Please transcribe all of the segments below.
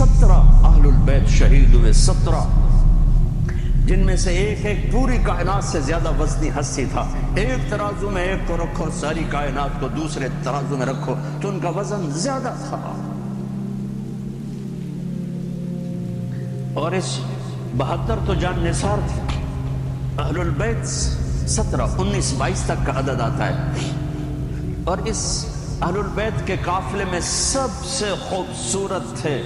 17 اہل البیت شہید ہوئے، 17، جن میں سے ایک ایک پوری کائنات سے زیادہ وزنی ہستی تھا۔ ایک ترازو میں ایک کو رکھو، ساری کائنات کو دوسرے ترازو میں رکھو تو ان کا وزن زیادہ تھا۔ اور اس 72 تو جان نثار تھے۔ اہل البیت 17، 19، 22 تک کا عدد آتا ہے۔ اور اس اہل البیت کے قافلے میں سب سے خوبصورت تھے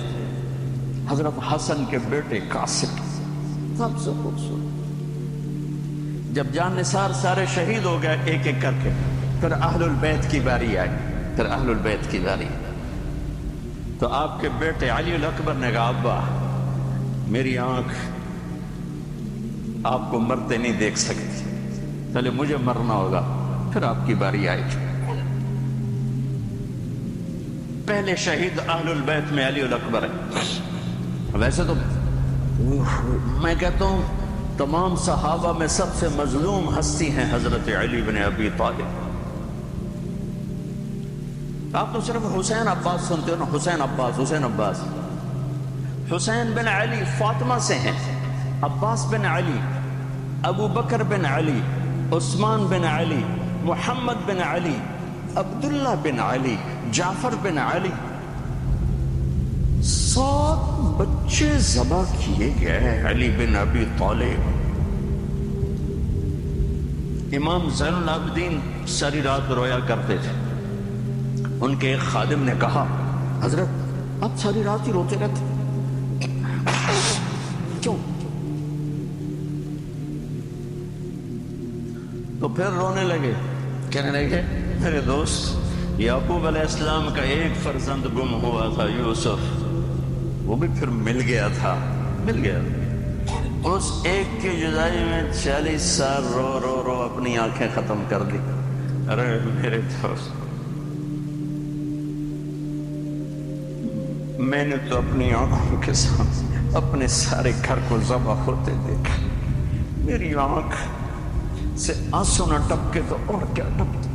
حضرت حسن کے بیٹے قاسم، سب سے خوبصورت۔ جب جان نثار سارے شہید ہو گئے ایک ایک کر کے، پھر اہل البیت کی باری آئی، پھر اہل البیت کی باری۔ تو آپ کے بیٹے علی الاکبر نے کہا ابا میری آنکھ آپ کو مرتے نہیں دیکھ سکتی، پہلے مجھے مرنا ہوگا پھر آپ کی باری آئے گی۔ پہلے شہید اہل البیت میں علی الاکبر ہے۔ ویسے تو میں کہتا ہوں تمام صحابہ میں سب سے مظلوم ہستی ہیں حضرت علی بن ابی طالب۔ آپ تو صرف حسین عباس سنتے ہو نا، حسین عباس، حسین عباس۔ حسین بن علی فاطمہ سے ہیں، عباس بن علی، ابو بکر بن علی، عثمان بن علی، محمد بن علی، عبداللہ بن علی، جعفر بن علی، 7 بچے ذبح کیے گئے علی بن ابی طالب۔ امام زین العابدین ساری رات رویا کرتے تھے۔ ان کے ایک خادم نے کہا حضرت آپ ساری رات ہی روتے رہتے کیوں؟ تو پھر رونے لگے، کہنے لگے میرے دوست یعقوب علیہ السلام کا ایک فرزند گم ہوا تھا، یوسف، وہ بھی پھر مل گیا تھا، مل گیا۔ اس ایک کی جدائی میں 40 سال رو رو رو اپنی آنکھیں ختم کر دی۔ ارے میرے دوست میں نے تو اپنی آنکھوں کے سامنے اپنے سارے گھر کو ذبح ہوتے دیکھا، میری آنکھ سے آنسو نہ ٹپکے تو اور کیا ٹپکے۔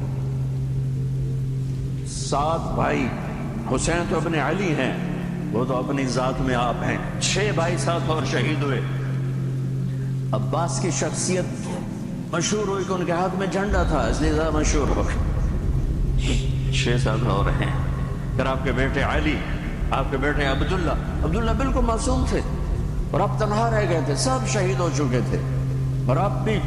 7 بھائی، حسین تو ابن علی ہیں، وہ تو اپنی ذات میں آپ ہیں، 6 بھائی ساتھ اور شہید ہوئے۔ عباس کی شخصیت مشہور ہوئی کہ ان کے ہاتھ میں جھنڈا تھا، اس لیے زیادہ مشہور ہو گئے۔ 6 ساتھ اور ہیں۔ پھر آپ کے بیٹے علی، آپ کے بیٹے عبداللہ بالکل معصوم تھے اور آپ تنہا رہ گئے تھے، سب شہید ہو چکے تھے۔ اور آپ بھی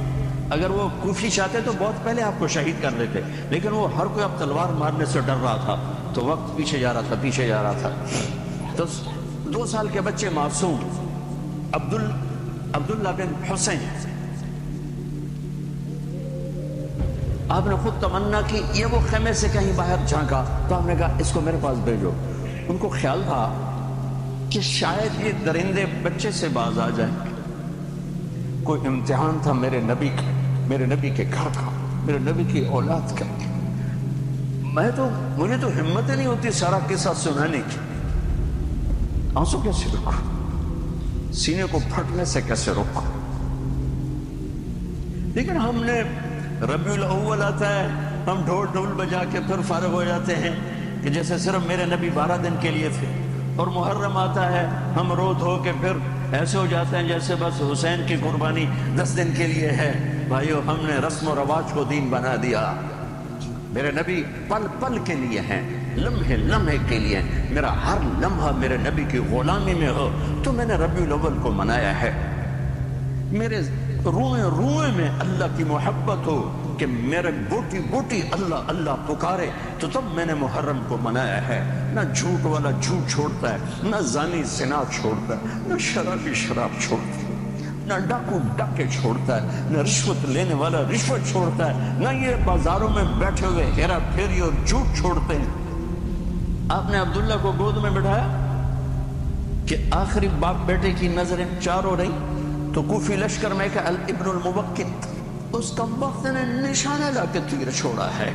اگر وہ کوفی چاہتے تو بہت پہلے آپ کو شہید کر لیتے، لیکن وہ ہر کوئی اب تلوار مارنے سے ڈر رہا تھا تو وقت پیچھے جا رہا تھا۔ تو 2 سال کے بچے معصوم عبداللہ بن حسین، آپ نے خود تمنا کی، یہ وہ خیمے سے کہیں باہر جھانکا تو ہم نے کہا اس کو میرے پاس بھیجو۔ ان کو خیال تھا کہ شاید یہ درندے بچے سے باز آ جائیں، کوئی امتحان تھا میرے نبی کے گھر کا، میرے نبی کی اولاد کا۔ مجھے تو ہمت ہی نہیں ہوتی سارا قصہ سنانے کی، آنسو کیسے رکھو، سینے کو پھٹنے سے کیسے روکو۔ لیکن ہم نے ربیع الاول آتا ہے، ہم ڈھول بجا کے پھر فارغ ہو جاتے ہیں کہ جیسے صرف میرے نبی 12 دن کے لیے تھے۔ اور محرم آتا ہے، ہم رو دھو کے پھر ایسے ہو جاتے ہیں جیسے بس حسین کی قربانی 10 دن کے لیے ہے۔ بھائیو، ہم نے رسم و رواج کو دین بنا دیا۔ میرے نبی پل پل کے لیے ہیں، لمحے لمحے کے لیے۔ میرا ہر لمحہ میرے نبی کی غلامی میں ہو تو میں نے ربیع الاول کو منایا ہے۔ میرے روئے روئے میں اللہ کی محبت ہو کہ میرے بوٹی بوٹی اللہ اللہ پکارے تو تب میں نے محرم کو منایا ہے۔ نہ جھوٹ والا جھوٹ چھوڑتا ہے، نہ زانی زنا چھوڑتا ہے، نہ شرابی شراب چھوڑتا ہے، نہ ڈاکو ڈاکے چھوڑتا ہے، نہ رشوت لینے والا رشوت چھوڑتا ہے، نہ یہ بازاروں میں بیٹھے ہوئے ہیرا پھیری اور جھوٹ چھوڑتے ہیں۔ آپ نے عبداللہ کو گود میں بٹھایا کہ آخری باپ بیٹے کی نظریں چار ہو رہی تو کوفی لشکر میں کہ ابن الموقت، اس کا وقت نے نشانہ لا کے تیر چھوڑا ہے۔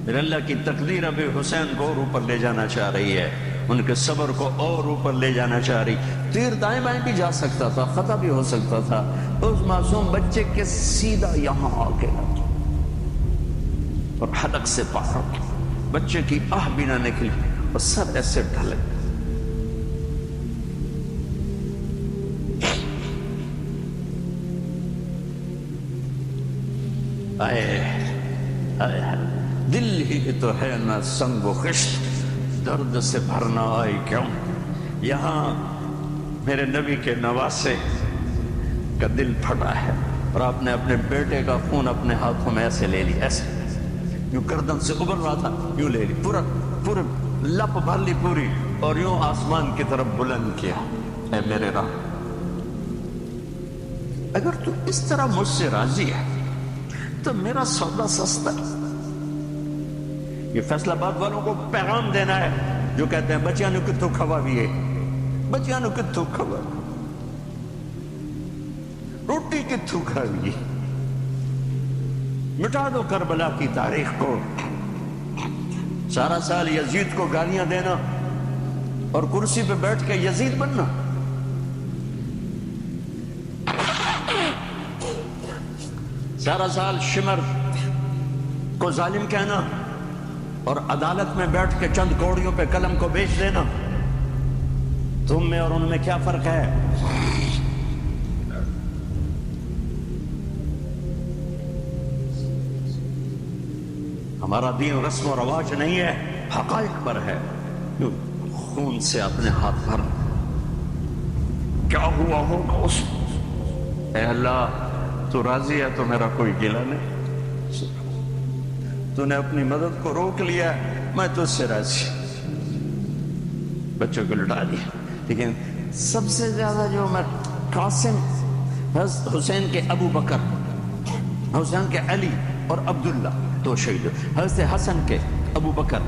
پھر اللہ کی تقدیر ابھی حسین کو اور اوپر لے جانا چاہ رہی ہے، ان کے صبر کو اور اوپر لے جانا چاہ رہی۔ تیر دائیں بائیں بھی جا سکتا تھا، خطا بھی ہو سکتا تھا، اس معصوم بچے کے سیدھا یہاں آ کے لگا اور حلق سے پار ہو گیا، بچے کی آہ بھی نہ نکلی اور سر ایسے ڈھلے۔ آئے آئے دل ہی تو ہے نہ سنگ و خشت، درد سے بھرنا آئی کیوں؟ یہاں میرے نبی کے نواسے کا دل پھٹا ہے، اور آپ نے اپنے بیٹے کا خون اپنے ہاتھوں میں ایسے لے لی، ایسے یوں گردن سے ابل رہا تھا، یوں لے لی، پورا لپ بھر لی پوری، اور یوں آسمان کی طرف بلند کیا۔ اے میرے رب، اگر تو اس طرح مجھ سے راضی ہے تو میرا سودا سستا ہے۔ یہ فیصلہ آباد والوں کو پیغام دینا ہے جو کہتے ہیں بچیاں نو کتوں کھوا بھی ہے، بچیاں نو کتوں کھوا، روٹی کتوں کھاوی، مٹا دو کربلا کی تاریخ کو۔ سارا سال یزید کو گالیاں دینا اور کرسی پہ بیٹھ کے یزید بننا، سارا سال شمر کو ظالم کہنا اور عدالت میں بیٹھ کے چند کوڑیوں پہ قلم کو بیچ دینا، تم میں اور ان میں کیا فرق ہے؟ ہمارا دین رسم و رواج نہیں ہے، حقائق پر ہے۔ خون سے اپنے ہاتھ بھر، کیا ہوا ہوگا اس؟ اے اللہ، تو راضی ہے تو میرا کوئی گلہ نہیں، تو نے اپنی مدد کو روک لیا، میں تجھ سے راضی، بچوں کو لٹا دیا۔ لیکن سب سے زیادہ جو میں قاسم، حسین کے ابو بکر، حسین کے علی اور عبداللہ دو شہید، حضرت حسن کے ابو بکر،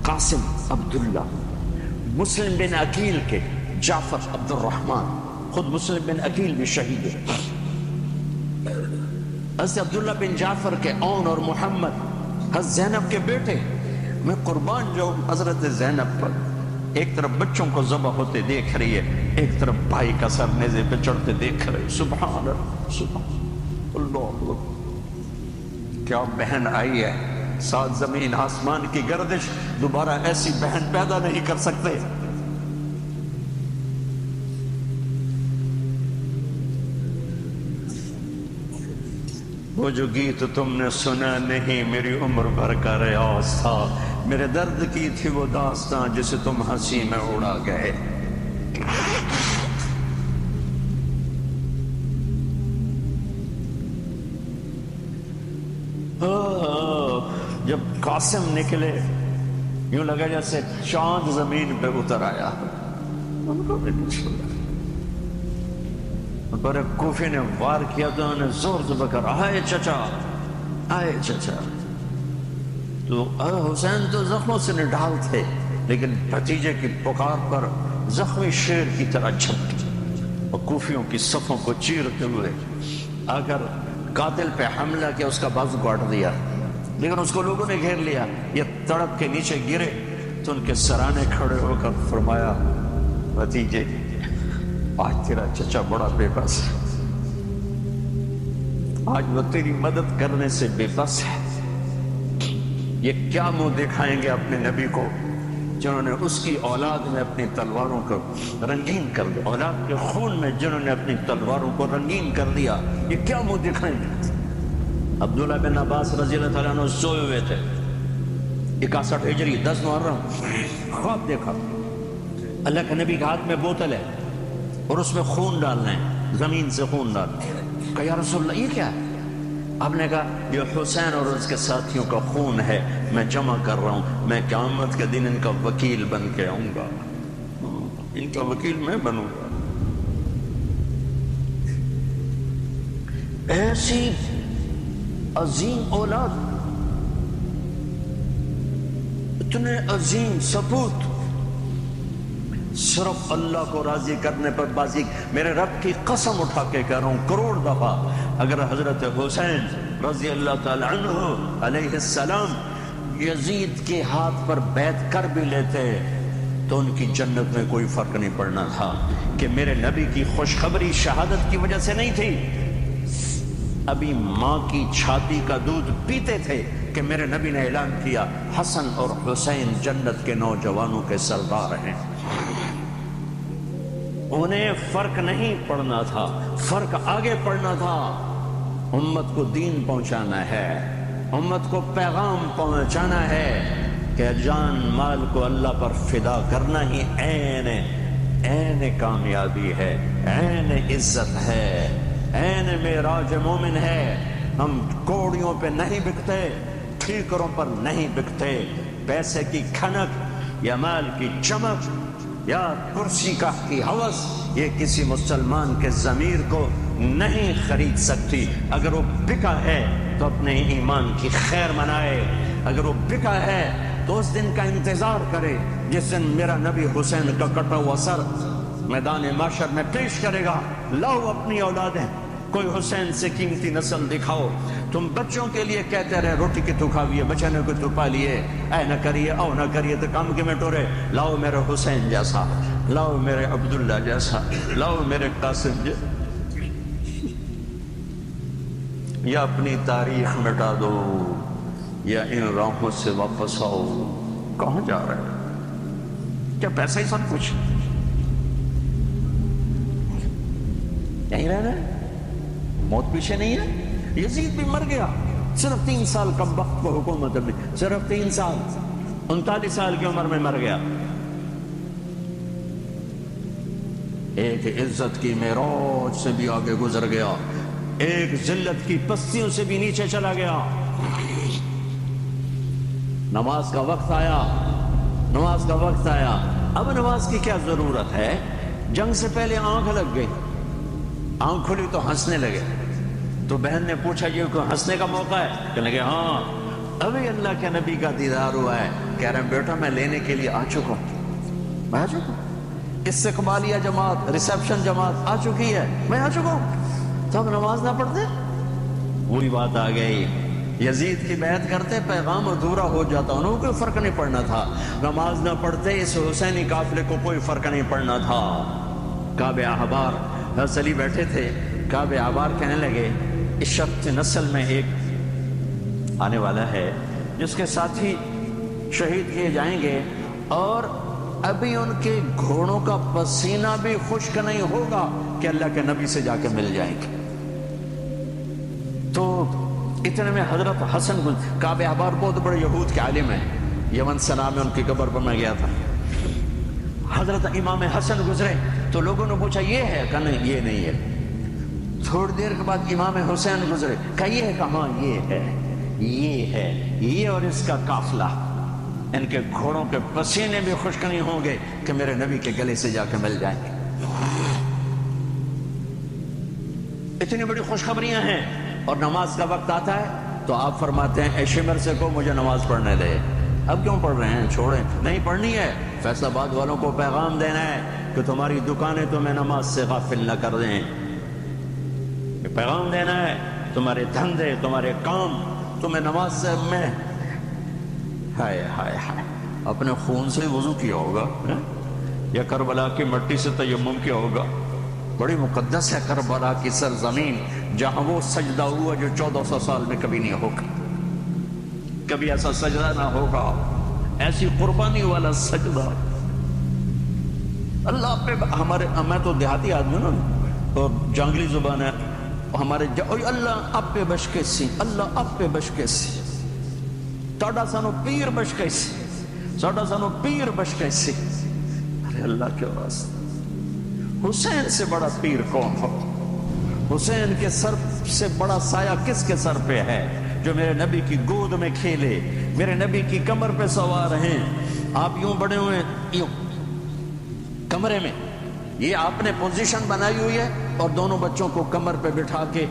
قاسم، عبداللہ، مسلم بن عقیل کے جعفر عبد الرحمن، خود مسلم بن عقیل بھی شہید ہے، حضرت عبداللہ بن جعفر کے اون اور محمد، حضرت زینب کے بیٹے۔ میں قربان جاؤں حضرت زینب پر، ایک طرف بچوں کو ذبح ہوتے دیکھ رہی ہے، ایک طرف بھائی کا سر نیزے پہ چڑھتے دیکھ رہے، سبحان اللہ، سبحان اللہ، کیا بہن آئی ہے، سات زمین آسمان کی گردش دوبارہ ایسی بہن پیدا نہیں کر سکتے۔ وہ جو گیت تم نے سنا نہیں میری عمر بھر کا ریاض تھا، میرے درد کی تھی وہ داستاں جسے تم ہنسی میں اڑا گئے۔ جب قاسم نکلے یوں لگا جیسے چاند زمین پہ اتر آیا، ان کو بھی نہیں چھوڑا۔ پر کوفی نے وار کیا تو انہوں نے زور سے کہا، آئے چچا، آئے چچا۔ تو حسین تو زخموں سے نڈھال تھے، لیکن بھتیجے کی پکار پر زخمی شیر کی طرح جھپٹے اور کوفیوں کی صفوں کو چیرتے ہوئے آ کر قاتل پہ حملہ کیا، اس کا بازو کاٹ دیا، لیکن اس کو لوگوں نے گھیر لیا۔ یہ تڑپ کے نیچے گرے تو ان کے سرانے کھڑے ہو کر فرمایا، بھتیجے، آج تیرا چچا بڑا بے بس ہے، آج وہ تیری مدد کرنے سے بے بس ہے۔ یہ کیا منہ دکھائیں گے اپنے نبی کو جنہوں نے اس کی اولاد میں اپنی تلواروں کو رنگین کر دیا، اولاد کے خون میں جنہوں نے اپنی تلواروں کو رنگین کر دیا، یہ کیا منہ دکھائیں گے؟ عبداللہ بن عباس رضی اللہ تعالیٰ عنہ سوئے ہوئے تھے، 61 ہجری 10 محرم، خواب دیکھا، اللہ کے نبی کے ہاتھ میں بوتل ہے اور اس میں خون ڈالنا ہے، زمین سے خون ڈالنا ہے۔ کہا یا رسول اللہ یہ کیا ہے؟ آپ نے کہا یہ حسین اور اس کے ساتھیوں کا خون ہے، میں جمع کر رہا ہوں، میں قیامت کے دن ان کا وکیل بن کے آؤں گا، ان کا وکیل میں بنوں گا۔ ایسی عظیم اولاد، اتنے عظیم سپوت، صرف اللہ کو راضی کرنے پر بازی۔ میرے رب کی قسم اٹھا کے کہہ رہا ہوں، کروڑ دفعہ اگر حضرت حسین رضی اللہ تعالی عنہ علیہ السلام یزید کے ہاتھ پر بیعت کر بھی لیتے تو ان کی جنت میں کوئی فرق نہیں پڑنا تھا، کہ میرے نبی کی خوشخبری شہادت کی وجہ سے نہیں تھی، ابھی ماں کی چھاتی کا دودھ پیتے تھے کہ میرے نبی نے اعلان کیا حسن اور حسین جنت کے نوجوانوں کے سردار ہیں۔ انہیں فرق نہیں پڑنا تھا، فرق آگے پڑنا تھا، امت کو دین پہنچانا ہے، امت کو پیغام پہنچانا ہے کہ جان مال کو اللہ پر فدا کرنا ہی عین کامیابی ہے، عین عزت ہے، عین معراج مومن ہے۔ ہم کوڑیوں پہ نہیں بکتے، ٹھیکروں پر نہیں بکتے، پیسے کی کھنک یا مال کی چمک یا کرسی کا کی ہوس یہ کسی مسلمان کے ضمیر کو نہیں خرید سکتی۔ اگر وہ بکا ہے تو اپنے ایمان کی خیر منائے، اگر وہ بکا ہے تو اس دن کا انتظار کرے جس دن میرا نبی حسین کا کٹا ہوا سر میدان محشر میں پیش کرے گا۔ لاؤ اپنی اولادیں، کوئی حسین سے قیمتی نسل دکھاؤ۔ تم بچوں کے لیے کہتے رہے روٹی کی تو کھاویے، بچنے کو تو پالیے، اے نہ کریے او نہ کریے تو کام کے میں ٹورے۔ لاؤ میرے حسین جیسا، لاؤ میرے عبداللہ جیسا، لاؤ میرے قاسم جیسا، یا اپنی تاریخ مٹا دو یا ان راہوں سے واپس آؤ۔ کہاں جا رہے ہیں؟ کیا پیسہ ہی سب کچھ؟ یہیں رہنا ہے؟ موت پیچھے نہیں ہے؟ یزید بھی مر گیا، صرف 3 سال کم وقت کو حکومت میں، صرف 3 سال، 39 سال کی عمر میں مر گیا۔ ایک عزت کی معراج سے بھی آگے گزر گیا، ایک ذلت کی پستیوں سے بھی نیچے چلا گیا۔ نماز کا وقت آیا، نماز کا وقت آیا۔ اب نماز کی کیا ضرورت ہے؟ جنگ سے پہلے آنکھ لگ گئی، آنکھ کھلی تو ہنسنے لگے۔ تو بہن نے پوچھا یہ کوئی ہنسنے کا موقع ہے؟ کہنے لگے ہاں، ابھی اللہ کے نبی کا دیدار ہوا ہے۔ کہہ رہے ہیں بیٹا میں لینے کے لیے آ چکا ہوں، میں آ چکا ہوں، استقبالیہ جماعت، ریسیپشن جماعت آ چکی ہے، میں آ چکا ہوں۔ تو اب نماز نہ پڑھتے؟ وہی بات آ گئی، یزید کی بیعت کرتے پیغام ادھورا ہو جاتا، انہوں کو کوئی فرق نہیں پڑنا تھا۔ نماز نہ پڑھتے اس حسینی قافلے کو کوئی فرق نہیں پڑنا تھا۔ کعب احبار حضرت علی بیٹھے تھے، کعب احبار کہنے لگے اس شخص نسل میں ایک آنے والا ہے جس کے ساتھی شہید کیے جائیں گے اور ابھی ان کے گھوڑوں کا پسینہ بھی خشک نہیں ہوگا کہ اللہ کے نبی سے جا کے مل جائیں گے۔ تو اتنے میں حضرت حسن کعب احبار بہت بڑے یہود کے عالم ہیں، یمن سے نام ہے، ان کی قبر پر میں گیا تھا۔ حضرت امام حسن گزرے تو لوگوں نے پوچھا یہ ہے؟ کہا نہیں یہ نہیں ہے۔ تھوڑی دیر کے بعد امام حسین گزرے، کہا یہ ہے؟ کہاں یہ ہے، یہ ہے، یہ اور اس کا قافلہ، ان کے گھوڑوں کے پسینے بھی خشک نہیں ہوں گے کہ میرے نبی کے گلے سے جا کے مل جائیں گے۔ اتنی بڑی خوشخبریاں ہیں، اور نماز کا وقت آتا ہے تو آپ فرماتے ہیں اے شمر سے کو مجھے نماز پڑھنے دے۔ اب کیوں پڑھ رہے ہیں؟ چھوڑیں، نہیں پڑھنی ہے۔ فیصل آباد والوں کو پیغام دینا ہے کہ تمہاری دکانیں تمہیں نماز سے غافل نہ کر دیں، پیغام دینا ہے تمہارے دھندے، تمہارے کام تمہیں نماز سے میں ہائے ہائے ہائے اپنے خون سے وضو کیا ہوگا یا کربلا کی مٹی سے تیمم کیا ہوگا۔ بڑی مقدس ہے کربلا کی سرزمین، جہاں وہ سجدہ ہوا جو 1400 سال میں کبھی نہیں ہوگا، کبھی ایسا سجدہ نہ ہوگا، ایسی قربانی والا سجدہ۔ اللہ پہ ہمارے، میں تو دیہاتی آدمی ہوں نا اور جانگلی زبان ہے ہمارے، اللہ آپ پہ بشکے سی، اللہ آپ پہ بشکے سی، تاڑا سانو پیر بشکے سی، ساڑا سانو پیر بشکے سی۔ ارے اللہ کے واسطے، حسین سے بڑا پیر کون ہو؟ حسین کے سر سے بڑا سایہ کس کے سر پہ ہے جو میرے نبی کی گود میں کھیلے، میرے نبی کی کمر پہ سوار ہیں۔ آپ یوں بڑے ہوئے یوں کمرے میں، یہ آپ نے پوزیشن بنائی ہوئی ہے اور دونوں بچوں کو کمر پہ بٹھا کے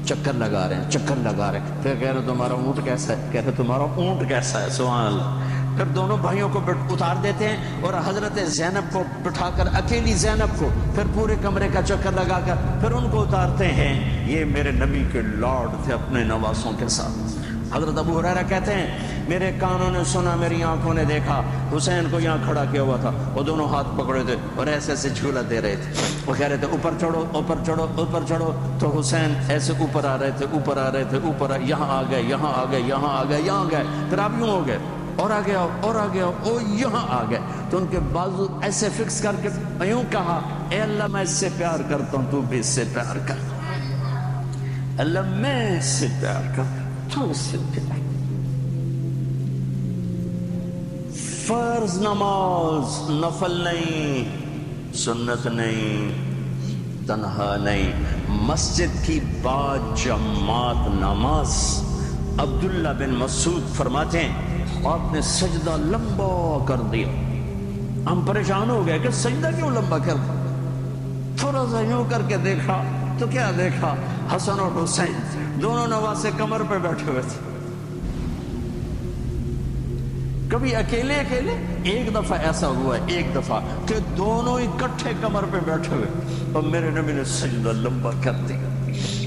چکر لگا رہے ہیں، چکر لگا رہے ہیں۔ پھر کہہ رہے تمہارا اونٹ کیسا ہے؟ کہہ رہے تمہارا اونٹ کیسا ہے؟ سبحان اللہ۔ پھر دونوں بھائیوں کو اتار دیتے ہیں اور حضرت زینب کو بٹھا کر، اکیلی زینب کو، پھر پورے کمرے کا چکر لگا کر پھر ان کو اتارتے ہیں۔ یہ میرے نبی کے لاڈ تھے اپنے نواسوں کے ساتھ۔ حضرت ابو ہریرہ کہتے ہیں میرے کانوں نے سنا، میری آنکھوں نے دیکھا، حسین کو یہاں کھڑا کیا ہوا تھا، وہ دونوں ہاتھ پکڑے تھے اور ایسے ایسے جھولا دے رہے تھے۔ وہ کہہ رہے تھے اوپر چڑھو، اوپر چڑھو، اوپر چڑھو، تو حسین ایسے اوپر آ رہے تھے، اوپر آ رہے تھے، اوپر یہاں آ گئے، یہاں آ گئے، یہاں آ گئے، یہاں گئے، پھر آپ یوں ہو گئے اور آگے آؤ اور آگے آؤ، او یہاں آ گئے۔ تو ان کے بازو ایسے فکس کر کے یوں کہا اے اللہ میں اس سے پیار کرتا ہوں، تو بھی اس سے پیار کر۔ اللہ میں اس سے پیار کرتا تو اس سے پیار. فرض نماز نفل نہیں، سنت نہیں، تنہا نہیں، مسجد کی با جماعت نماز. عبداللہ بن مسعود فرماتے ہیں آپ نے سجدہ لمبا کر دیا. ہم پریشان ہو گئے کہ سجدہ کیوں لمبا کر دیا. تھوڑا سا یوں کر کے دیکھا تو کیا دیکھا، حسن اور حسین دونوں نواسے کمر پہ بیٹھے ہوئے تھے. کبھی اکیلے اکیلے، ایک دفعہ ایسا ہوا ہے، ایک دفعہ کہ دونوں اکٹھے کمر پہ بیٹھے ہوئے اور میرے نبی نے سجدہ لمبا کر دیا.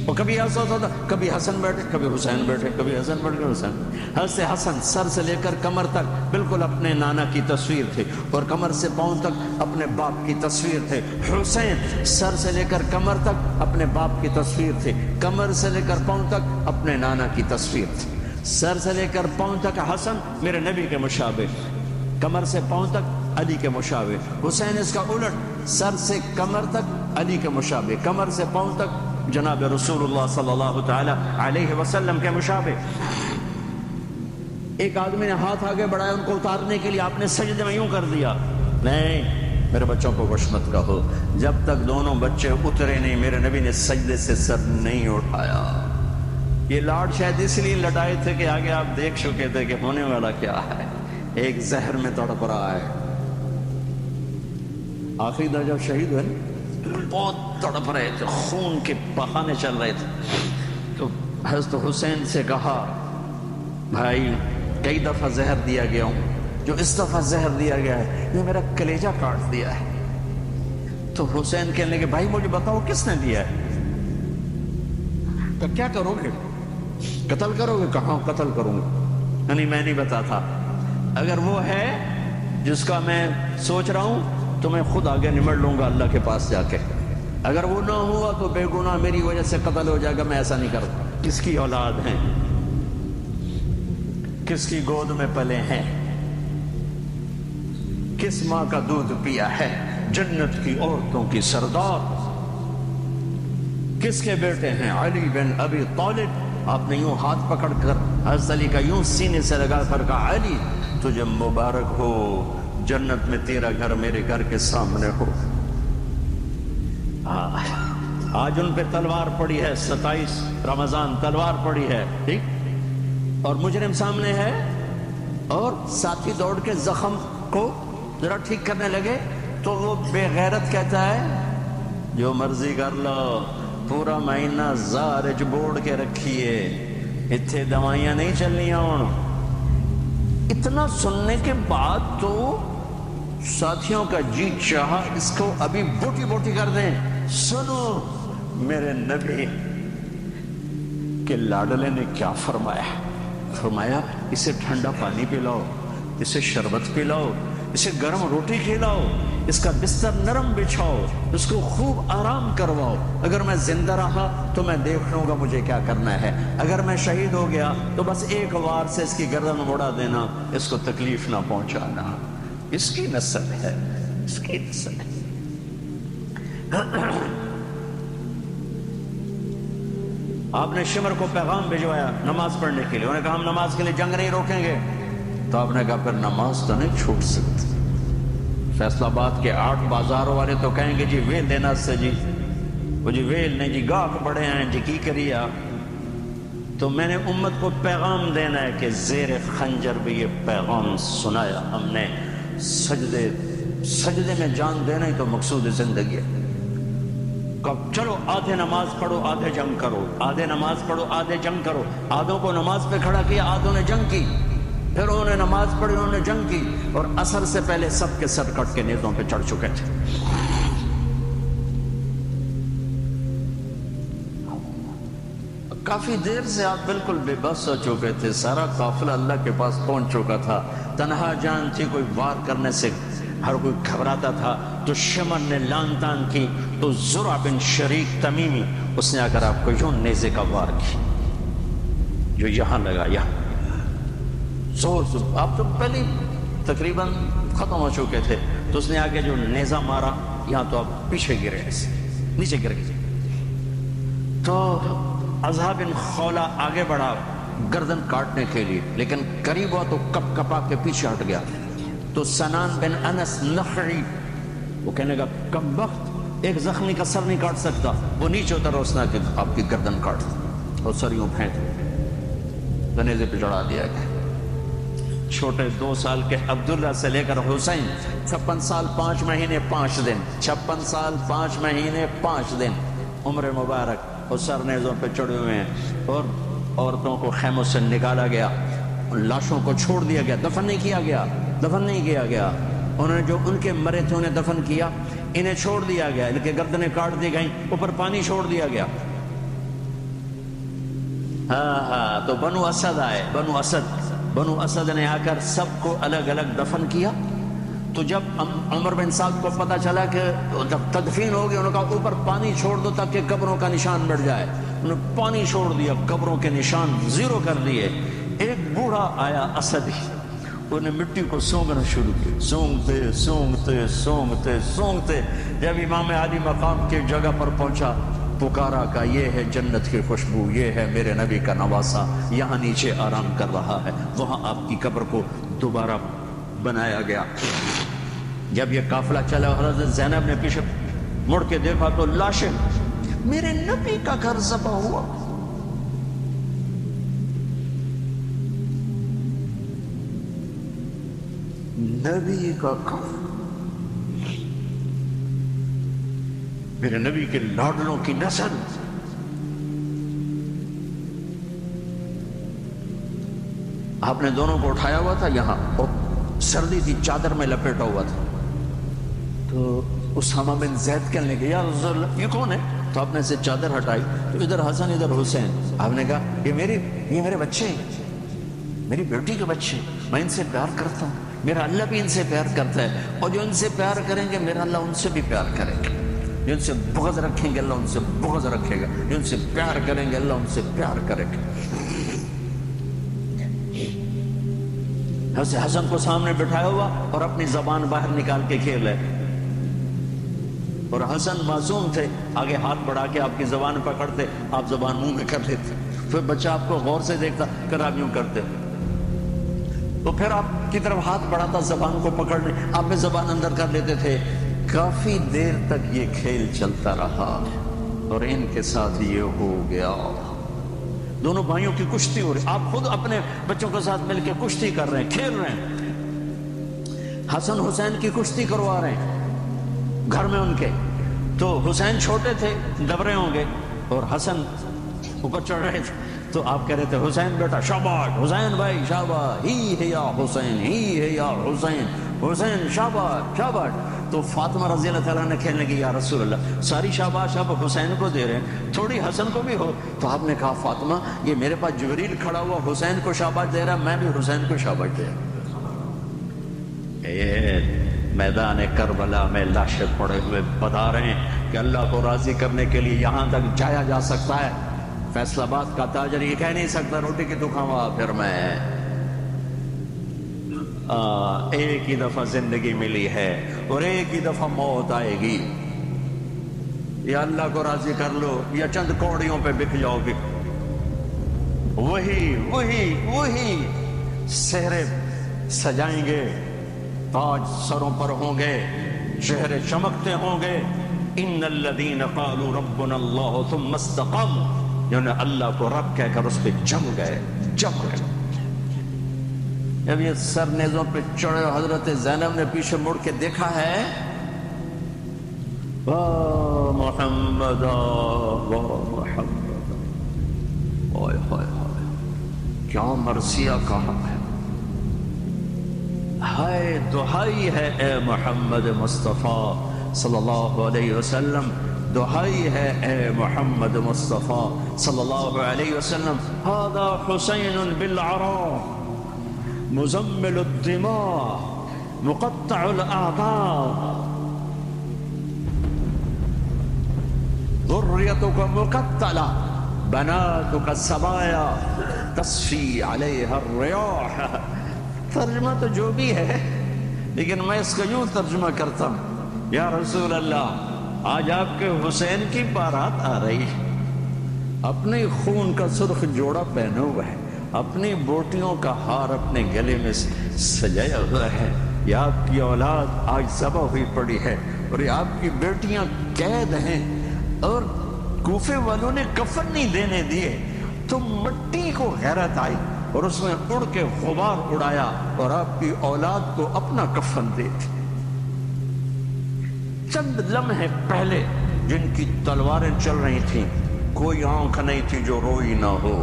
اور کبھی ایسا ہوتا تھا، کبھی حسن بیٹھے، کبھی حسین بیٹھے، کبھی حسن بیٹھے، حسین. حضرت حسن سر سے لے کر کمر تک بالکل اپنے نانا کی تصویر تھی اور کمر سے پاؤں تک اپنے باپ کی تصویر تھے. حسین سر سے لے کر کمر تک اپنے باپ کی تصویر تھی، کمر سے لے کر پاؤں تک اپنے نانا کی تصویر تھی. سر سے لے کر پاؤں تک حسن میرے نبی کے مشابہ، کمر سے پاؤں تک علی کے مشابہ. حسین اس کا الٹ، سر سے کمر تک علی کے مشابہ، کمر سے پاؤں تک جناب رسول اللہ صلی اللہ تعالی علیہ وسلم کے مشابہ. ایک آدمی نے ہاتھ آگے بڑھایا ان کو اتارنے کے لیے، آپ نے سجدے میں یوں کر دیا. نہیں، میرے بچوں کو وش مت کہو، جب تک دونوں بچے اترے نہیں میرے نبی نے سجدے سے سر نہیں اٹھایا. یہ لاڈ شاید اس لیے لٹائے تھے کہ آگے آپ دیکھ چکے تھے کہ ہونے والا کیا ہے. ایک زہر میں تڑپ رہا ہے. آخری درجہ شہید ہوئے، بہت تڑپ رہے تھے، خون کے بہانے چل رہے تھے. تو حضرت حسین سے کہا بھائی کئی دفعہ زہر دیا گیا ہوں، جو اس دفعہ زہر دیا گیا ہے یہ میرا کلیجہ کاٹ دیا ہے. تو حسین کہنے لگے بھائی مجھے بتاؤ کس نے دیا ہے. تو کیا کرو گے، قتل کرو گے؟ کہاں قتل کروں گا، نہیں میں نہیں بتاتا. اگر وہ ہے جس کا میں سوچ رہا ہوں تو میں خود آگے نمٹ لوں گا اللہ کے پاس جا کے. اگر وہ نہ ہوا تو بے گناہ میری وجہ سے قتل ہو جائے گا، میں ایسا نہیں کرتا. کس کی اولاد ہیں، کس کی گود میں پلے ہیں، کس ماں کا دودھ پیا ہے، جنت کی عورتوں کی سردار. کس کے بیٹے ہیں؟ علی بن ابی طالب. آپ نے یوں ہاتھ پکڑ کر حضرت علی کا یوں سینے سے لگا کر کہا علی تجھے مبارک ہو، جنت میں تیرا گھر میرے گھر کے سامنے ہو. آج ان پہ تلوار پڑی ہے، 27 رمضان تلوار پڑی ہے، ٹھیک، اور مجرم سامنے ہے اور ساتھی دوڑ کے زخم کو ذرا ٹھیک کرنے لگے تو وہ بے غیرت کہتا ہے جو مرضی کر لو، پورا مہینہ زارج بوڑ کے رکھیے، اتھے دوائیاں نہیں چلنی ہوں. اتنا سننے کے بعد تو ساتھیوں کا جی چاہا اس کو ابھی بوٹی بوٹی کر دیں. سنو میرے نبی کے لاڈلے نے کیا فرمایا. فرمایا اسے ٹھنڈا پانی پلاؤ، اسے شربت پلاؤ، اسے گرم روٹی کھلاؤ، اس کا بستر نرم بچھاؤ، اس کو خوب آرام کرواؤ. اگر میں زندہ رہا تو میں دیکھ لوں گا مجھے کیا کرنا ہے، اگر میں شہید ہو گیا تو بس ایک وار سے اس کی گردن اڑا دینا، اس کو تکلیف نہ پہنچانا. اس کی نسل ہے، اس کی نسل ہے. آپ نے شمر کو پیغام بھجوایا نماز پڑھنے کے لیے. انہوں نے کہا ہم نماز کے لیے جنگ نہیں روکیں گے. تو آپ نے کہا پھر نماز تو نہیں چھوٹ سکتی. فیصل آباد کے 8 بازاروں والے تو کہیں گے جی ویل دینا سے جی، وہ جی ویل نہیں جی گاہک بڑے ہیں جی کی کریا. تو میں نے امت کو پیغام دینا ہے کہ زیر خنجر بھی یہ پیغام سنایا ہم نے. سجدے میں جان دینا ہی تو مقصود زندگی ہے. چلو آدھے نماز پڑھو آدھے جنگ کرو، آدھے نماز پڑھو آدھے جنگ کرو. آدھوں کو نماز پہ کھڑا کیا، آدھوں نے جنگ کی. پھر انہوں نے نماز پڑھی، انہوں نے جنگ کی، اور عصر سے پہلے سب کے سر کٹ کے نیزوں پہ چڑھ چکے تھے. کافی دیر سے آپ بالکل بے بس ہو چکے تھے. سارا قافلہ اللہ کے پاس پہنچ چکا تھا. تنہا جان تھی، کوئی وار کرنے سے ہر کوئی گھبراتا تھا. تو شمر نے لان تان کی تو زرع بن شریک تمیمی اس نے آ کر آپ کو یوں نیزے کا وار کی جو یہاں لگا، یہاں زور سے. آپ تو پہلے تقریباً ختم ہو چکے تھے تو اس نے آگے جو نیزہ مارا یہاں تو آپ پیچھے گرے، ایسے نیچے گر گئے. تو اضحیٰ بن خولہ آگے بڑھا گردن کاٹنے کے لیے، لیکن قریب ہوا تو کپ کپا کے پیچھے ہٹ گیا۔ تو سنان بن انس نخعی وہ کہنے کا کم وقت ایک زخمی کا سر نہیں کاٹ سکتا، وہ نیچے اتر اس نے کہ آپ کی گردن کاٹ اور سر یوں پھینک گنیزے پہ چڑھا دیا گیا۔ چھوٹے 2 سال کے عبداللہ سے لے کر حسین 56 سال 5 مہینے 5 دن، 56 سال 5 مہینے 5 دن عمر مبارک، اور سر نیزوں پہ چڑھے ہوئے ہیں، اور عورتوں کو خیموں سے نکالا گیا، لاشوں کو چھوڑ دیا گیا، دفن نہیں کیا گیا، دفن نہیں کیا گیا۔ انہوں نے جو ان کے مرے تھے انہیں دفن کیا، انہیں چھوڑ دیا گیا، ان کے گردنیں کاٹ دی گئیں، اوپر پانی چھوڑ دیا گیا۔ ہاں تو بنو اسد آئے، بنو اسد نے آ کر سب کو الگ الگ دفن کیا۔ تو جب عمر بن سعد کو پتا چلا کہ جب تدفین ہوگی، انہوں نے کہا اوپر پانی چھوڑ دو تاکہ قبروں کا نشان مٹ جائے۔ انہوں نے پانی چھوڑ دیا، قبروں کے نشان زیرو کر دیے۔ ایک بوڑھا آیا اسدی، انہوں نے مٹی کو سونگنا شروع کیا، سونگتے سونگتے سونگتے سونگتے جب امام عالی مقام کی جگہ پر پہنچا، پکارا کا یہ ہے جنت کی خوشبو، یہ ہے میرے نبی کا نواسا، یہاں نیچے آرام کر رہا ہے۔ وہاں آپ کی قبر کو دوبارہ بنایا گیا۔ جب یہ قافلہ چلا، حضرت زینب نے پیچھے مڑ کے دیکھا تو لاشیں، میرے نبی کا گھر ذبح ہوا۔ نبی کا گھر، میرے نبی کے لاڈلوں کی نسل۔ آپ نے دونوں کو اٹھایا ہوا تھا یہاں، اور سردی تھی، چادر میں لپیٹا ہوا تھا۔ تو اسامہ بن زید کہنے لگے یا رسول اللہ یہ کون ہے؟ تو آپ نے سے چادر ہٹائی تو ادھر حسن ادھر حسین۔ آپ نے کہا یہ میرے بچے ہیں، میری بیٹی کے بچے، میں ان سے پیار کرتا ہوں، میرا اللہ بھی ان سے پیار کرتا ہے، اور جو ان سے پیار کریں گے میرا اللہ ان سے بھی پیار کرے گا، جو ان سے بغض رکھیں گے اللہ ان سے بغض رکھے گا، جو ان سے پیار کریں گے اللہ ان سے پیار کرے گا۔ حسن کو سامنے بٹھایا ہوا اور اپنی زبان باہر نکال کے کھیل ہے، اور حسن معصوم تھے، آگے ہاتھ بڑھا کے آپ کی زبان پکڑتے، آپ زبان منہ میں کر لیتے، پھر بچہ آپ کو غور سے دیکھتا کر آپ یوں کرتے، تو پھر آپ کی طرف ہاتھ بڑھاتا زبان کو پکڑنے، آپ میں زبان اندر کر لیتے تھے۔ کافی دیر تک یہ کھیل چلتا رہا، اور ان کے ساتھ یہ ہو گیا۔ دونوں بھائیوں کی کشتی ہو رہی، آپ خود اپنے بچوں کے ساتھ مل کے کشتی کر رہے ہیں، کھیل رہے ہیں۔ حسن حسین کی کشتی کروا رہے ہیں گھر میں ان کے، تو حسین چھوٹے تھے، دبرے ہوں گے، اور حسن اوپر چڑھ رہے تھے، تو آپ کہہ رہے تھے حسین بیٹا شاباش، حسین بھائی شاباش، ہی ہے یا حسین، ہی ہے یا حسین، حسین شاباش شاباش۔ تو فاطمہ رضی اللہ تعالیٰ نے کہنے لگی یا رسول اللہ ساری شاباش آپ حسین کو دے رہے ہیں، تھوڑی حسن کو بھی ہو۔ تو آپ نے کہا فاطمہ یہ میرے پاس جبریل کھڑا ہوا حسین کو شاباش دے رہا، میں بھی حسین کو شاباش دے رہا۔ میدان کربلا میں لاشیں پڑے ہوئے بتا رہے ہیں کہ اللہ کو راضی کرنے کے لیے یہاں تک جایا جا سکتا ہے۔ فیصل آباد کا تاجر یہ کہہ نہیں سکتا روٹی کی دکان پھر میں ایک ہی دفعہ زندگی ملی ہے اور ایک ہی دفعہ موت آئے گی، یا اللہ کو راضی کر لو یا چند کوڑیوں پہ بک جاؤ گے۔ وہی سہرے سجائیں گے، تاج سروں پر ہوں گے، چہرے چمکتے ہوں گے۔ ان الذین قالوا ربنا اللہ ثم استقاموا، جنہوں نے اللہ کو رب کہہ کر اس پہ جم گئے۔ جب یہ سر نیزوں پہ چڑھے، حضرت زینب نے پیچھے مڑ کے دیکھا ہے، واہ محمد واہ محمد، اوئے ہوئے ہوئے کیا مرثیہ کہا ہے، ہائے دہائی ہے اے محمد مصطفیٰ صلی اللہ علیہ وسلم، دہائی ہے اے محمد مصطفیٰ صلی اللہ علیہ وسلم۔ ھذا حسین بالعراء مزمل الدماء مقطع الاعضاء ذریتک مقتلہ بناتک السبایا تصفی علیہا الریاح۔ ترجمہ تو جو بھی ہے، لیکن میں اس کا یوں ترجمہ کرتا ہوں، یا رسول اللہ آج آپ کے حسین کی بارات آ رہی، اپنے خون کا سرخ جوڑا پہنے ہوا ہے، اپنی بوٹیوں کا ہار اپنے گلے میں سجایا ہوا ہے، یہ آپ کی اولاد آج ذبح ہوئی پڑی ہے اور یہ آپ کی بیٹیاں قید ہیں، اور کوفے والوں نے کفن نہیں دینے دیے تو مٹی کو غیرت آئی اور اس میں اڑ کے غبار اڑایا اور آپ کی اولاد کو اپنا کفن دے دی۔ چند لمحے پہلے جن کی تلواریں چل رہی تھیں، کوئی آنکھ نہیں تھی جو روئی نہ ہو،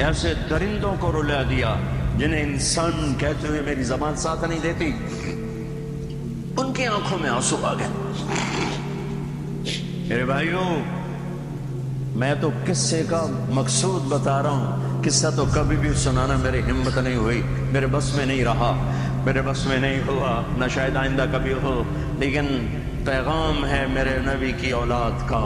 ایسے درندوں کو رلا دیا جنہیں انسان کہتے ہوئے میری زبان ساتھ نہیں دیتی، ان کی آنکھوں میں آنسو آ گئے۔ میرے بھائیوں، میں تو قصے کا مقصود بتا رہا ہوں، قصہ تو کبھی بھی سنانا میری ہمت نہیں ہوئی، میرے بس میں نہیں رہا، میرے بس میں نہیں ہوا، نہ شاید آئندہ کبھی ہو، لیکن پیغام ہے میرے نبی کی اولاد کا۔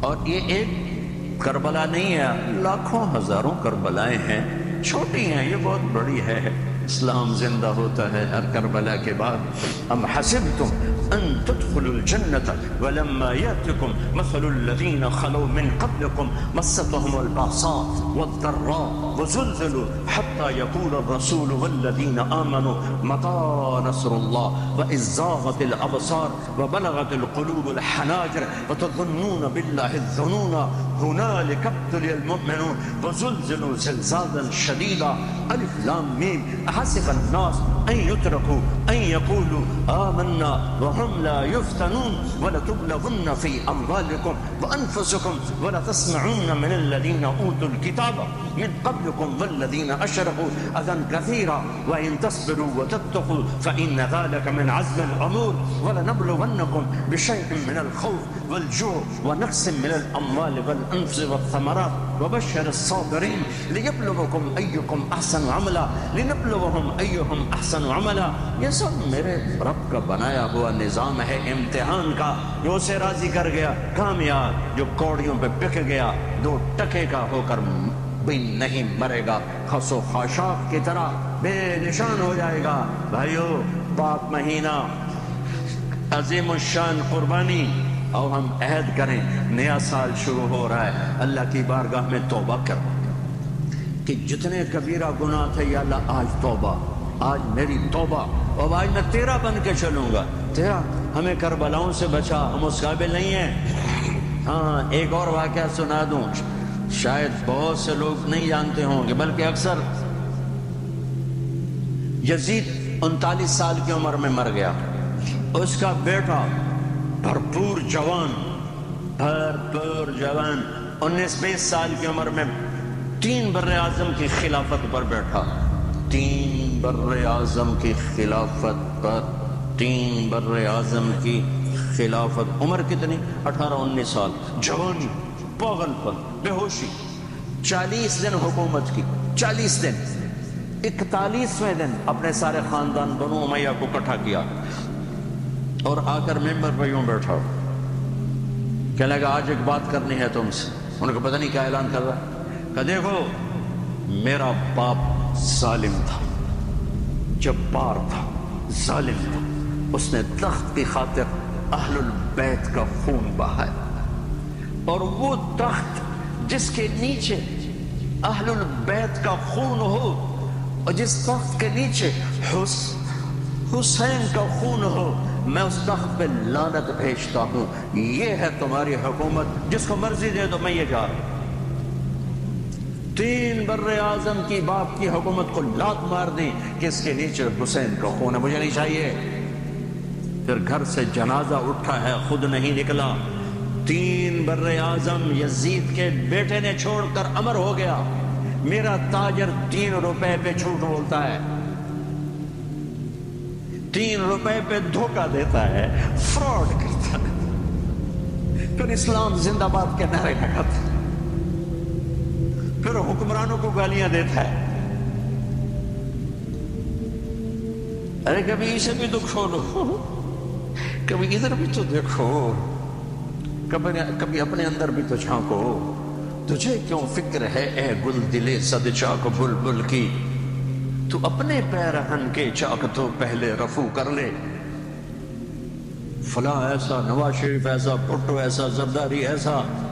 اور یہ ایک کربلا نہیں ہے، لاکھوں ہزاروں کربلائیں ہیں، چھوٹی ہیں، یہ بہت بڑی ہے۔ اسلام زندہ ہوتا ہے ہر کربلا کے بعد۔ ام حسبتم ان تدخلوا الجنة ولما يأتكم مثل الذين خلوا من قبلكم مستهم البأساء والضراء وزلزلوا حتى يقول الرسول والذين آمنوا متى نصر الله وإذ زاغت الأبصار وبلغت القلوب الحناجر وتظنون بالله الظنون هنالك ابتلي المؤمنون وزلزلوا زلزالا شديدا ألف لام ميم أحسب الناس أن يتركوا أن يقولوا آمنا وهم لا يفتنون ولتبلغن في أموالكم وأنفسكم ولتسمعن من الذين أوتوا الكتاب من قبلكم والذين أشركوا أذى كثيرا وإن تصبروا وتتقوا فإن ذلك من عزم الأمور ولنبلونكم بشيء من الخوف والجوع ونقص من الأموال والأنفس والثمرات وبشر الصابرين ليبلغكم أيكم أحسن عملا لنبلوهم أيهم أحسن عملا۔ یہ سب میرے رب کا بنایا ہوا نظام ہے امتحان کا، جو اسے راضی کر گیا کامیاب، جو کوڑیوں پہ بک گیا 2 ٹکے کا ہو کر بھی نہیں مرے گا، خس و خاشاک کی طرح بے نشان ہو جائے گا۔ بھائیو، پاک مہینہ، عظیم الشان قربانی، اور ہم عہد کریں، نیا سال شروع ہو رہا ہے، اللہ کی بارگاہ میں توبہ کرو کہ جتنے کبیرہ گناہ تھے یا اللہ آج توبہ، آج میری توبہ، اور آج میں تیرا بن کے چلوں گا، تیرا ہمیں کربلاؤں سے بچا، ہم اس قابل نہیں ہیں۔ ہاں، ایک اور واقعہ سنا دوں، شاید بہت سے لوگ نہیں جانتے ہوں گے، بلکہ اکثر۔ یزید 39 سال کی عمر میں مر گیا، اس کا بیٹا بھرپور جوان 19-20 سال کی عمر میں 3 براعظم کی خلافت پر بیٹھا، 3 براعظم کی خلافت پر، 3 براعظم کی خلافت۔ عمر کتنی؟ 18-19 سال، جوانی، پاگل پن، بے ہوشی۔ 40 دن حکومت کی، 40 دن، 41ویں دن اپنے سارے خاندان بنو امیہ کو اکٹھا کیا اور آ کر ممبر پہ یوں بیٹھا، کہنے لگا آج ایک بات کرنی ہے تم سے۔ انہوں کو پتہ نہیں کیا اعلان کر رہا، کہ دیکھو میرا باپ ظالم تھا، جبار تھا، ظالم تھا، اس نے تخت کی خاطر اہل البیت کا خون بہایا، اور وہ تخت جس کے نیچے اہل البیت کا خون ہو اور جس تخت کے نیچے حسین کا خون ہو، میں اس تخت پہ لعنت بھیجتا ہوں۔ یہ ہے تمہاری حکومت، جس کو مرضی دے دو، میں یہ جا رہا ہوں۔ 3 براعظم کی باپ کی حکومت کو لات مار دی کہ اس کے نیچے حسین کا خون ہے، مجھے نہیں چاہیے۔ پھر گھر سے جنازہ اٹھا ہے، خود نہیں نکلا۔ 3 براعظم یزید کے بیٹے نے چھوڑ کر امر ہو گیا، میرا تاجر 3 روپے پہ جھوٹ بولتا ہے، 3 روپے پہ دھوکہ دیتا ہے، فراڈ کرتا ہے، پھر اسلام زندہ باد کے نعرے لگاتا ہے، پھر حکمرانوں کو گالیاں دیتا ہے۔ ارے کبھی اسے بھی تو کھولو، کبھی ادھر بھی تو دیکھو، کبھی اپنے اندر بھی تو جھانکو۔ تجھے کیوں فکر ہے اے گل دلے صد چاک بلبل کی، تو اپنے پیرہن کے چاک تو پہلے رفو کر لے۔ فلاں ایسا، نواز شریف ایسا، بھٹو ایسا، زرداری ایسا،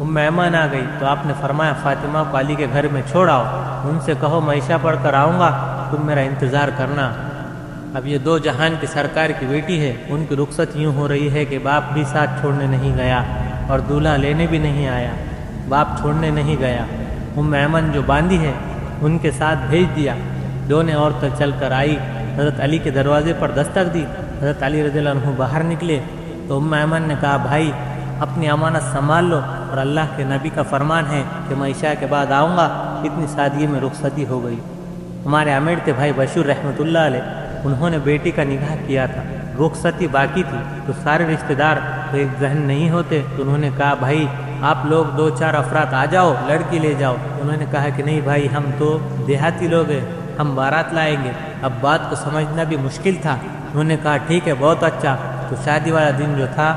ایمن آ گئی تو آپ نے فرمایا فاطمہ کو علی کے گھر میں چھوڑ آؤ، ان سے کہو میں عشاء پڑھ کر آؤں گا، تم میرا انتظار کرنا۔ اب یہ دو جہان کی سرکار کی بیٹی ہے، ان کی رخصت یوں ہو رہی ہے کہ باپ بھی ساتھ چھوڑنے نہیں گیا اور دولہا لینے بھی نہیں آیا، باپ چھوڑنے نہیں گیا۔ ایمن جو باندھی ہے ان کے ساتھ بھیج دیا، دونوں عورتیں چل کر آئی، حضرت علی کے دروازے پر دستک دی، حضرت علی رضی اللہ عنہ باہر نکلے تو ایمن نے کہا بھائی اپنی امانت سنبھال لو، اور اللہ کے نبی کا فرمان ہے کہ میں عشاء کے بعد آؤں گا۔ اتنی سادگی میں رخصتی ہو گئی۔ ہمارے امیر تھے بھائی بشیر رحمۃ اللہ علیہ، انہوں نے بیٹی کا نکاح کیا تھا، رخصتی باقی تھی تو سارے رشتہ دار تو ایک ذہن نہیں ہوتے، تو انہوں نے کہا بھائی آپ لوگ 2-4 افراد آ جاؤ، لڑکی لے جاؤ۔ انہوں نے کہا کہ نہیں بھائی ہم تو دیہاتی لوگ ہیں، ہم بارات لائیں گے۔ اب بات کو سمجھنا بھی مشکل تھا۔ انہوں نے کہا ٹھیک ہے بہت اچھا۔ تو شادی والا دن جو تھا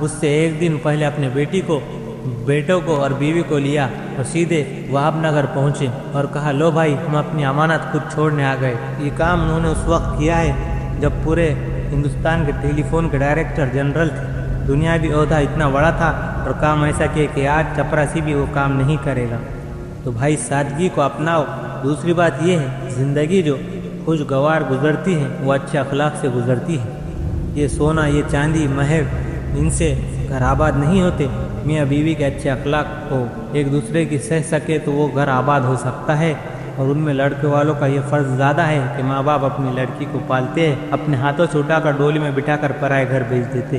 اس سے ایک دن پہلے اپنے بیٹوں کو اور بیوی کو لیا اور سیدھے وہاب نگر پہنچے اور کہا لو بھائی ہم اپنی امانت خود چھوڑنے آ گئے۔ یہ کام انہوں نے اس وقت کیا ہے جب پورے ہندوستان کے ٹیلی فون کے ڈائریکٹر جنرل تھے، دنیاوی عہدہ اتنا بڑا تھا، اور کام ایسا کیا کہ آج چپراسی بھی وہ کام نہیں کرے گا۔ تو بھائی سادگی کو اپناؤ۔ دوسری بات یہ ہے زندگی جو خوشگوار گزرتی ہے وہ اچھے اخلاق سے گزرتی ہے۔ یہ سونا یہ چاندی مہر ان سے گھر آباد نہیں ہوتے۔ میاں بیوی کے اچھے اخلاق کو ایک دوسرے کی سہ سکے تو وہ گھر آباد ہو سکتا ہے، اور ان میں لڑکے والوں کا یہ فرض زیادہ ہے کہ ماں باپ اپنی لڑکی کو پالتے ہیں، اپنے ہاتھوں سے اٹھا کر ڈولی میں بٹھا کر پرائے گھر بھیج دیتے۔